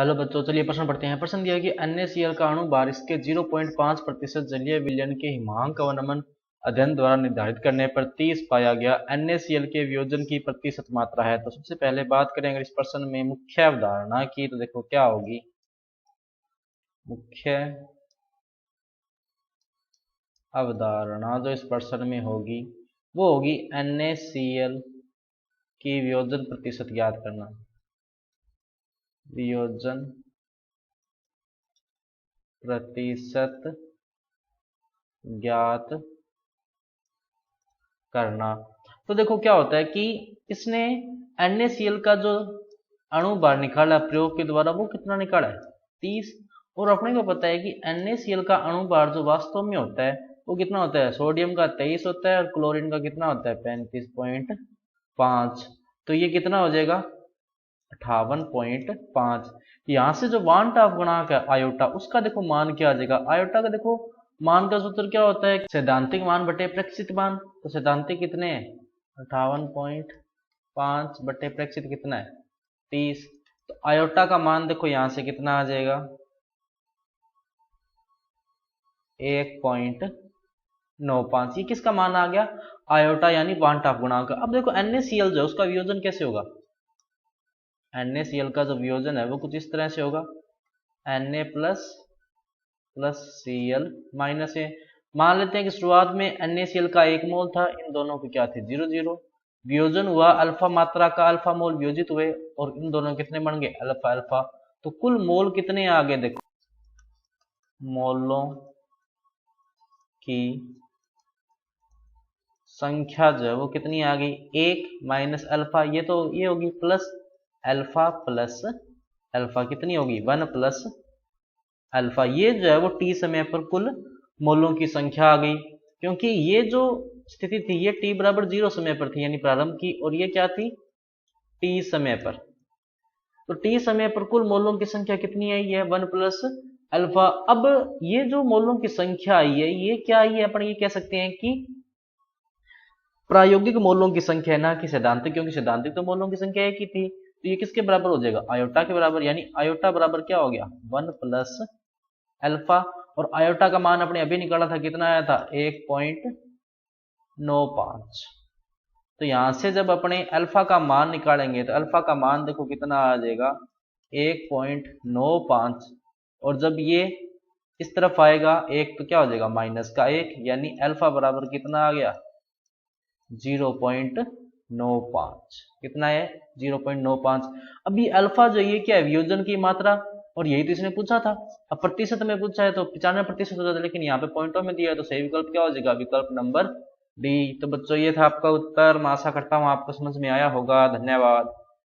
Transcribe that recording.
Hello बच्चों, चलिए प्रश्न पढ़ते हैं। प्रश्न दिया है कि NaCl का अणु भार इसके 0.5% जलीय विलयन के हिमांक अवनमन अध्ययन द्वारा निर्धारित करने पर 30 पाया गया NaCl के वियोजन की प्रतिशत मात्रा है। तो सबसे पहले बात करें अगर इस प्रश्न में मुख्य अवधारणा की, तो देखो क्या होगी। मुख्य अवधारणा जो इस प्रश्न में होगी वो होगी NaCl की वियोजन प्रतिशत ज्ञात करना। वियोजन प्रतिशत ज्ञात करना। तो देखो क्या होता है कि इसने NaCl का जो अणु भार निकाला प्रयोग के द्वारा वो कितना निकाला है 30। और अपने को पता है कि NaCl का अणु भार जो वास्तव में होता है वो कितना होता है, सोडियम का 23 होता है और क्लोरीन का कितना होता है 35.5। तो ये कितना हो जाएगा 58.5। यहाँ से जो वांट ऑफ गुणांक है आयोटा, उसका देखो मान क्या आ जाएगा। आयोटा का देखो मान का सूत्र क्या होता है, सैद्धांतिक मान बटे प्रेक्षित मान। तो सैद्धांतिक कितने हैं 58.5 बटे प्रेक्षित कितना है 30। तो आयोटा का मान देखो यहां से कितना आ जाएगा 1.95। ये किसका मान आ गया आयोटा यानी वांट ऑफ गुणांक। अब देखो NaCl जो उसका वियोजन कैसे होगा। NaCl का जो वियोजन है वो कुछ इस तरह से होगा Na प्लस Cl माइनस ए। मान लेते हैं कि शुरुआत में NaCl का 1 मोल था, इन दोनों की क्या थी 0,0। वियोजन हुआ अल्फा मात्रा का अल्फा मोल वियोजित हुए और इन दोनों कितने बन गए अल्फा अल्फा। तो कुल मोल कितने आ गए देखो, मोलों की संख्या जो है वो कितनी आ गई 1 माइनस अल्फा। ये तो ये होगी प्लस अल्फा कितनी होगी 1 प्लस अल्फा। ये जो है वो टी समय पर कुल मोलों की संख्या आ गई, क्योंकि ये जो स्थिति थी ये टी बराबर 0 समय पर थी यानी प्रारंभ की, और ये क्या थी टी समय पर। तो टी समय पर कुल मोलों की संख्या कितनी आई है 1 प्लस अल्फा। अब ये जो मोलों की संख्या आई है ये क्या आई है, अपन ये कह सकते हैं कि प्रायोगिक मोलों की संख्या है ना कि सैद्धांतिक, क्योंकि सैद्धांतिक तो मोलों की संख्या एक ही थी। तो ये किसके बराबर हो जाएगा आयोटा के बराबर, यानी आयोटा बराबर क्या हो गया 1 प्लस अल्फा। और आयोटा का मान अपने अभी निकाला था, कितना आया था 1.95। तो यहां से जब अपने अल्फा का मान निकालेंगे तो अल्फा का मान देखो कितना आ जाएगा 1.95। और जब ये इस तरफ आएगा एक तो क्या हो जाएगा माइनस का 1, यानी अल्फा बराबर कितना आ गया 0.95। कितना है 0.95। अब ये अल्फा जो ये क्या है वियोजन की मात्रा, और यही तो इसने पूछा था। अब प्रतिशत में पूछा है तो 95% हो जाता है, लेकिन यहाँ पे पॉइंटों में दिया है तो सही विकल्प क्या हो जाएगा विकल्प नंबर डी। तो बच्चों ये था आपका उत्तर। मैं आशा करता हूँ आपको समझ में आया होगा। धन्यवाद।